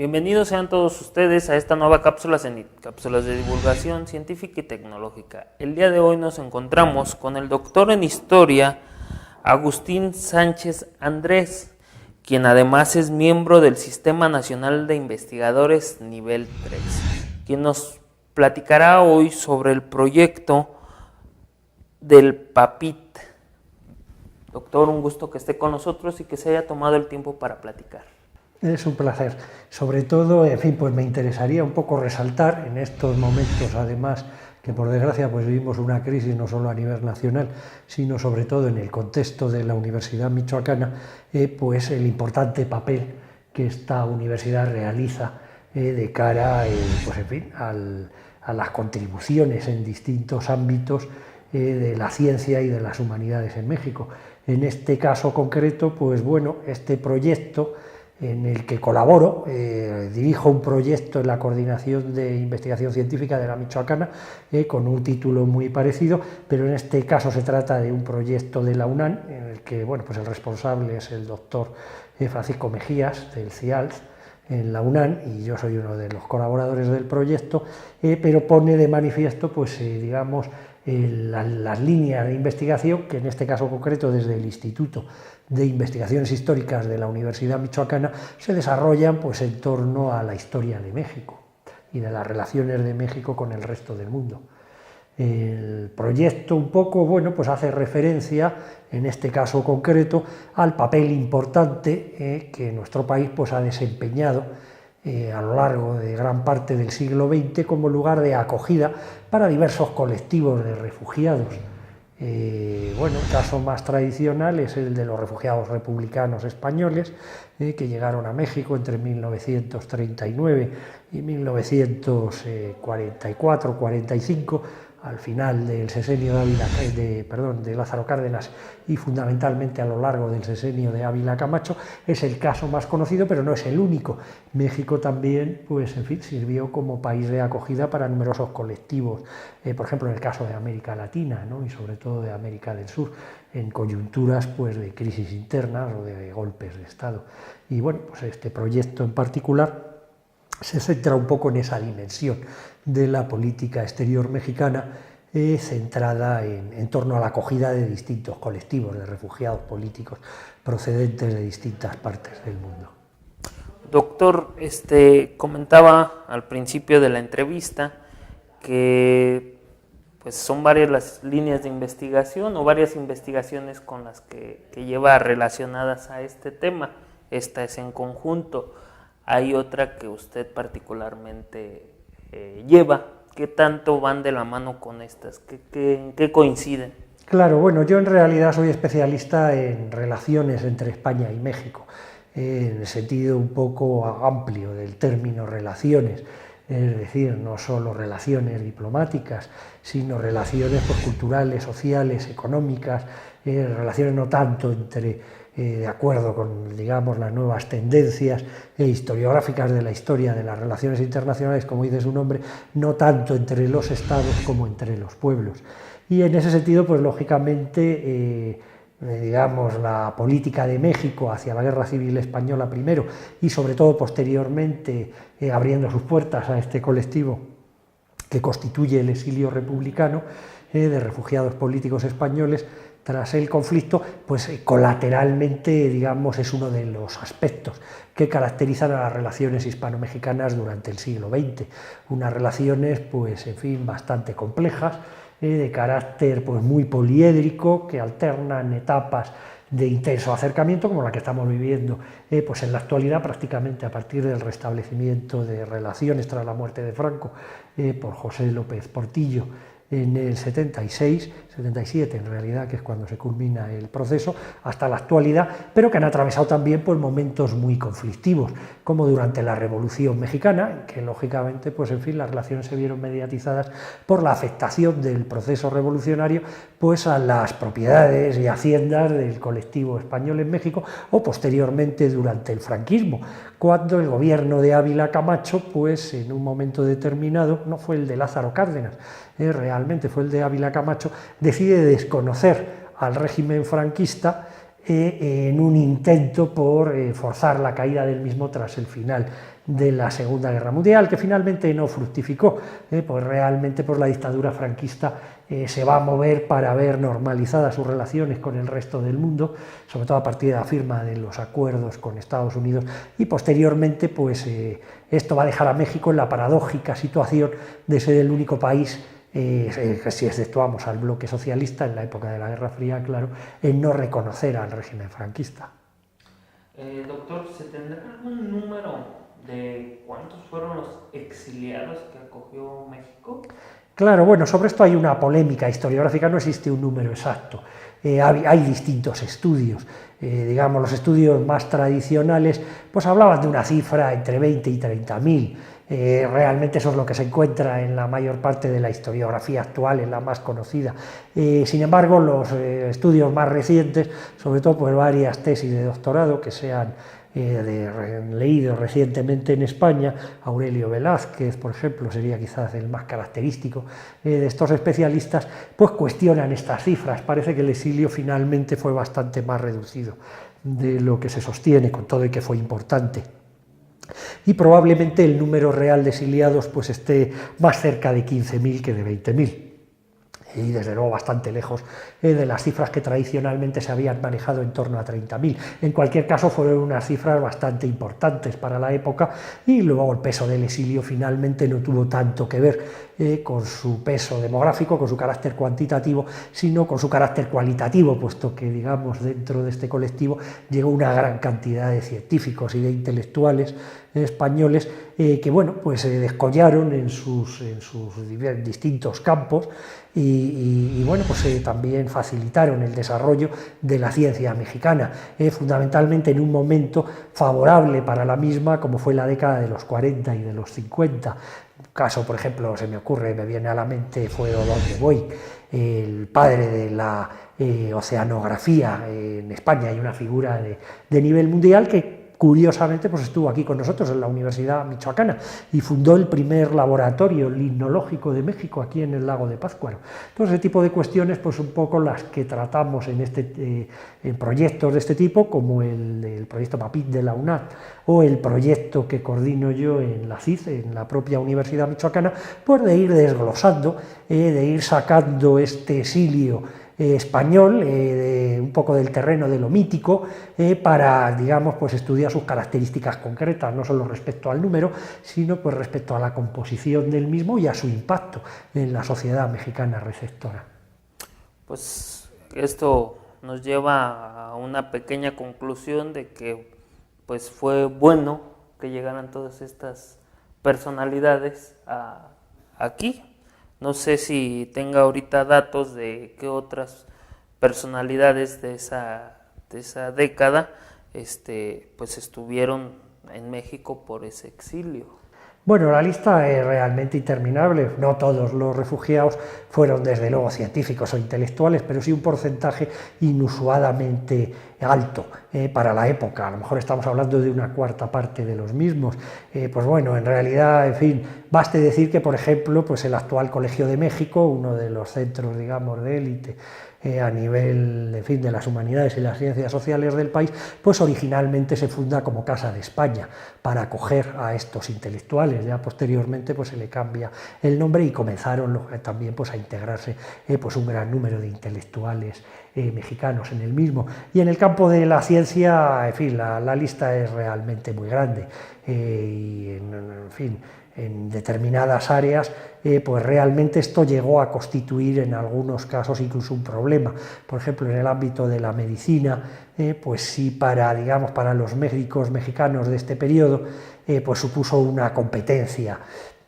Bienvenidos sean todos ustedes a esta nueva cápsulas de divulgación científica y tecnológica. El día de hoy nos encontramos con el doctor en Historia, Agustín Sánchez Andrés, quien además es miembro del Sistema Nacional de Investigadores Nivel 3, quien nos platicará hoy sobre el proyecto del PAPIT. Doctor, un gusto que esté con nosotros y que se haya tomado el tiempo para platicar. Es un placer. Sobre todo, en fin, pues me interesaría un poco resaltar en estos momentos, además, que por desgracia pues vivimos una crisis no solo a nivel nacional, sino sobre todo en el contexto de la Universidad Michoacana, pues el importante papel que esta universidad realiza de cara, pues en fin, a las contribuciones en distintos ámbitos de la ciencia y de las humanidades en México. En este caso concreto, pues bueno, este proyecto en el que colaboro, dirijo un proyecto en la Coordinación de Investigación Científica de la Michoacana, con un título muy parecido, pero en este caso se trata de un proyecto de la UNAM, en el que bueno, pues el responsable es el doctor Francisco Mejías, del CIALS, en la UNAM, y yo soy uno de los colaboradores del proyecto, pero pone de manifiesto, pues digamos, las líneas de investigación que en este caso concreto desde el Instituto de Investigaciones Históricas de la Universidad Michoacana se desarrollan pues en torno a la historia de México y de las relaciones de México con el resto del mundo. El proyecto un poco, bueno, pues hace referencia, en este caso concreto, al papel importante que nuestro país pues ha desempeñado a lo largo de gran parte del siglo XX como lugar de acogida para diversos colectivos de refugiados. Bueno, el caso más tradicional es el de los refugiados republicanos españoles que llegaron a México entre 1939 y 1944-45, al final del sexenio de Lázaro Cárdenas y fundamentalmente a lo largo del sexenio de Ávila Camacho. Es el caso más conocido, pero no es el único. México también, pues en fin, sirvió como país de acogida para numerosos colectivos, por ejemplo en el caso de América Latina, ¿no? Y sobre todo de América del Sur, en coyunturas pues de crisis internas o de golpes de Estado. Y bueno, pues este proyecto en particular se centra un poco en esa dimensión de la política exterior mexicana, centrada en torno a la acogida de distintos colectivos de refugiados políticos procedentes de distintas partes del mundo. Doctor, comentaba al principio de la entrevista que pues son varias las líneas de investigación o varias investigaciones con las que lleva relacionadas a este tema. Esta es en conjunto. Hay otra que usted particularmente lleva. ¿Qué tanto van de la mano con estas? ¿En qué coinciden? Claro, bueno, yo en realidad soy especialista en relaciones entre España y México, en el sentido un poco amplio del término relaciones, es decir, no solo relaciones diplomáticas, sino relaciones pues, culturales, sociales, económicas, relaciones no tanto entre de acuerdo con, digamos, las nuevas tendencias historiográficas de la historia de las relaciones internacionales, como dice su nombre, no tanto entre los estados como entre los pueblos. Y en ese sentido, pues lógicamente, digamos, la política de México hacia la Guerra Civil Española primero y sobre todo posteriormente abriendo sus puertas a este colectivo que constituye el exilio republicano de refugiados políticos españoles, tras el conflicto, pues colateralmente, digamos, es uno de los aspectos que caracterizan a las relaciones hispano-mexicanas durante el siglo XX. Unas relaciones, pues, en fin, bastante complejas, de carácter pues, muy poliédrico, que alternan etapas de intenso acercamiento, como la que estamos viviendo pues en la actualidad, prácticamente a partir del restablecimiento de relaciones tras la muerte de Franco por José López Portillo en el 76, 77 en realidad, que es cuando se culmina el proceso, hasta la actualidad, pero que han atravesado también pues, momentos muy conflictivos, como durante la Revolución Mexicana, que lógicamente, pues en fin, las relaciones se vieron mediatizadas por la afectación del proceso revolucionario pues a las propiedades y haciendas del colectivo español en México, o posteriormente durante el franquismo, cuando el gobierno de Ávila Camacho, pues en un momento determinado, no fue el de Lázaro Cárdenas, realmente fue el de Ávila Camacho, decide desconocer al régimen franquista en un intento por forzar la caída del mismo tras el final de la Segunda Guerra Mundial, que finalmente no fructificó, pues realmente pues la dictadura franquista se va a mover para ver normalizadas sus relaciones con el resto del mundo, sobre todo a partir de la firma de los acuerdos con Estados Unidos, y posteriormente pues esto va a dejar a México en la paradójica situación de ser el único país, si exceptuamos al bloque socialista en la época de la Guerra Fría, claro, en no reconocer al régimen franquista. Doctor, ¿se tendrá algún número de cuántos fueron los exiliados que acogió México? Claro, bueno, sobre esto hay una polémica historiográfica, no existe un número exacto. Hay distintos estudios, digamos, los estudios más tradicionales pues hablaban de una cifra entre 20 y 30.000. Realmente eso es lo que se encuentra en la mayor parte de la historiografía actual, en la más conocida. Sin embargo, los estudios más recientes, sobre todo pues varias tesis de doctorado que se han leído recientemente en España, Aurelio Velázquez, por ejemplo, sería quizás el más característico de estos especialistas, pues cuestionan estas cifras. Parece que el exilio finalmente fue bastante más reducido de lo que se sostiene, con todo y que fue importante. Y probablemente el número real de exiliados pues esté más cerca de 15.000 que de 20.000. Y desde luego bastante lejos de las cifras que tradicionalmente se habían manejado en torno a 30.000. En cualquier caso fueron unas cifras bastante importantes para la época, y luego el peso del exilio finalmente no tuvo tanto que ver con su peso demográfico, con su carácter cuantitativo, sino con su carácter cualitativo, puesto que, digamos, dentro de este colectivo llegó una gran cantidad de científicos y de intelectuales españoles que, bueno, pues se descollaron en sus distintos campos y bueno, pues también facilitaron el desarrollo de la ciencia mexicana, fundamentalmente en un momento favorable para la misma, como fue la década de los 40 y de los 50. Un caso, por ejemplo, me viene a la mente, fue Odón de Boy, el padre de la oceanografía en España, y una figura de nivel mundial que curiosamente pues estuvo aquí con nosotros en la Universidad Michoacana y fundó el primer laboratorio limnológico de México aquí en el lago de Pátzcuaro. Todo ese tipo de cuestiones, pues un poco las que tratamos en proyectos de este tipo, como el proyecto MAPIT de la UNAD o el proyecto que coordino yo en la CID, en la propia Universidad Michoacana, pues de ir desglosando, de ir sacando este exilio español, un poco del terreno de lo mítico, para, digamos, pues estudiar sus características concretas, no solo respecto al número, sino pues respecto a la composición del mismo y a su impacto en la sociedad mexicana receptora. Pues esto nos lleva a una pequeña conclusión de que pues fue bueno que llegaran todas estas personalidades aquí. No sé si tenga ahorita datos de qué otras personalidades de esa década pues estuvieron en México por ese exilio. Bueno, la lista es realmente interminable. No todos los refugiados fueron, desde luego, científicos o intelectuales, pero sí un porcentaje inusuadamente alto para la época. A lo mejor estamos hablando de una cuarta parte de los mismos. Pues bueno, en realidad, en fin, baste decir que, por ejemplo, pues el actual Colegio de México, uno de los centros, digamos, de élite a nivel, en fin, de las humanidades y las ciencias sociales del país, pues originalmente se funda como Casa de España para acoger a estos intelectuales. Ya posteriormente pues se le cambia el nombre y comenzaron también pues a integrarse pues un gran número de intelectuales mexicanos en el mismo. Y en el campo de la ciencia, en fin, la lista es realmente muy grande y en fin, en determinadas áreas, pues realmente esto llegó a constituir en algunos casos incluso un problema. Por ejemplo, en el ámbito de la medicina, pues sí, digamos, para los médicos mexicanos de este periodo, pues supuso una competencia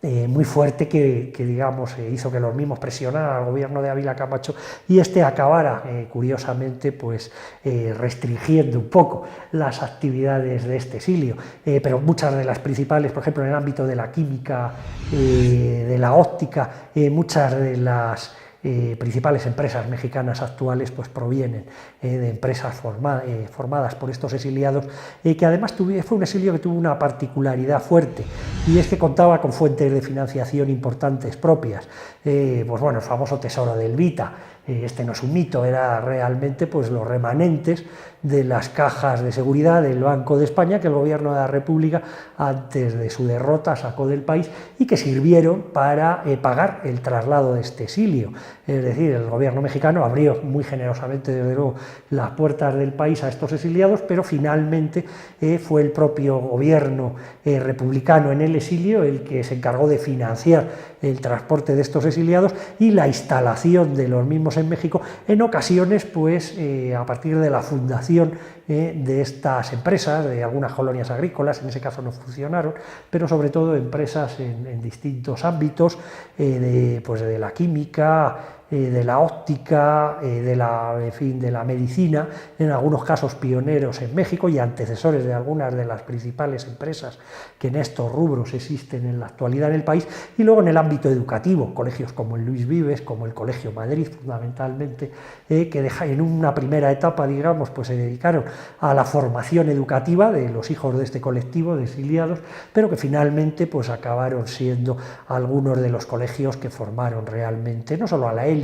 muy fuerte que digamos, hizo que los mismos presionaran al gobierno de Ávila Camacho y acabara, curiosamente, pues restringiendo un poco las actividades de este exilio. Pero muchas de las principales, por ejemplo, en el ámbito de la química, de la óptica, muchas de las principales empresas mexicanas actuales pues provienen de empresas formadas por estos exiliados, que además fue un exilio que tuvo una particularidad fuerte, y es que contaba con fuentes de financiación importantes propias. Pues bueno, el famoso Tesoro de Elvita, Este no es un mito, era realmente pues los remanentes de las cajas de seguridad del Banco de España que el gobierno de la República antes de su derrota sacó del país y que sirvieron para pagar el traslado de este exilio. Es decir, el gobierno mexicano abrió muy generosamente desde luego las puertas del país a estos exiliados, pero finalmente fue el propio gobierno republicano en el exilio el que se encargó de financiar el transporte de estos exiliados y la instalación de los mismos en México, en ocasiones pues a partir de la fundación de estas empresas, de algunas colonias agrícolas, en ese caso no funcionaron, pero sobre todo empresas en distintos ámbitos, de la química, de la óptica, de la medicina, en algunos casos pioneros en México y antecesores de algunas de las principales empresas que en estos rubros existen en la actualidad en el país, y luego en el ámbito educativo, colegios como el Luis Vives, como el Colegio Madrid fundamentalmente, que en una primera etapa, digamos, pues se dedicaron a la formación educativa de los hijos de este colectivo de exiliados, pero que finalmente pues acabaron siendo algunos de los colegios que formaron realmente no solo a la élite,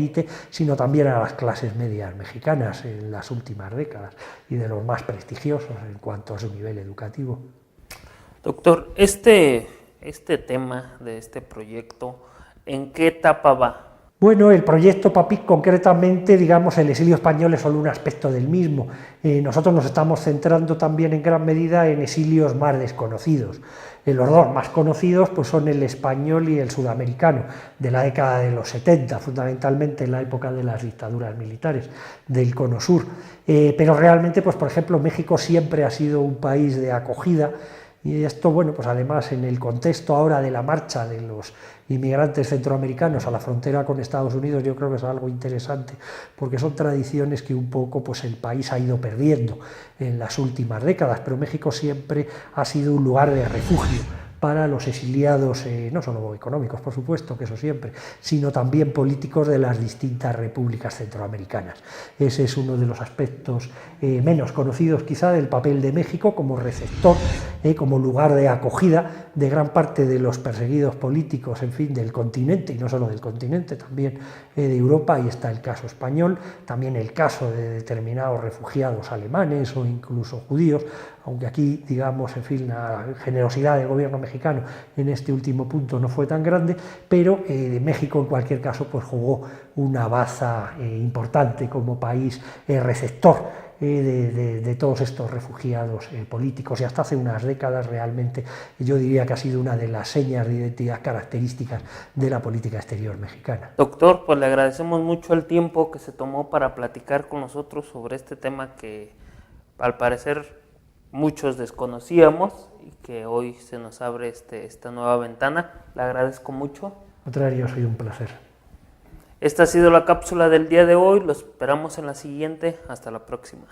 sino también a las clases medias mexicanas en las últimas décadas y de los más prestigiosos en cuanto a su nivel educativo. Doctor, este tema de este proyecto, ¿en qué etapa va? Bueno, el proyecto PAPIC concretamente, digamos, el exilio español es solo un aspecto del mismo. Nosotros nos estamos centrando también en gran medida en exilios más desconocidos. Los dos más conocidos pues, son el español y el sudamericano, de la década de los 70, fundamentalmente en la época de las dictaduras militares del Cono Sur. Pero realmente, pues, por ejemplo, México siempre ha sido un país de acogida. Y esto, bueno, pues además en el contexto ahora de la marcha de los inmigrantes centroamericanos a la frontera con Estados Unidos, yo creo que es algo interesante, porque son tradiciones que un poco pues el país ha ido perdiendo en las últimas décadas, pero México siempre ha sido un lugar de refugio para los exiliados, no solo económicos, por supuesto, que eso siempre, sino también políticos de las distintas repúblicas centroamericanas. Ese es uno de los aspectos menos conocidos quizá del papel de México como receptor, como lugar de acogida de gran parte de los perseguidos políticos, en fin, del continente, y no solo del continente, también de Europa. Ahí está el caso español, también el caso de determinados refugiados alemanes o incluso judíos, aunque aquí, digamos, en fin, la generosidad del gobierno mexicano en este último punto no fue tan grande, pero México en cualquier caso pues jugó una baza importante como país receptor de todos estos refugiados políticos, y hasta hace unas décadas realmente yo diría que ha sido una de las señas de identidad características de la política exterior mexicana. Doctor, pues le agradecemos mucho el tiempo que se tomó para platicar con nosotros sobre este tema que al parecer muchos desconocíamos y que hoy se nos abre esta nueva ventana. Le agradezco mucho. Al contrario, ha sido un placer. Esta ha sido la cápsula del día de hoy, lo esperamos en la siguiente, hasta la próxima.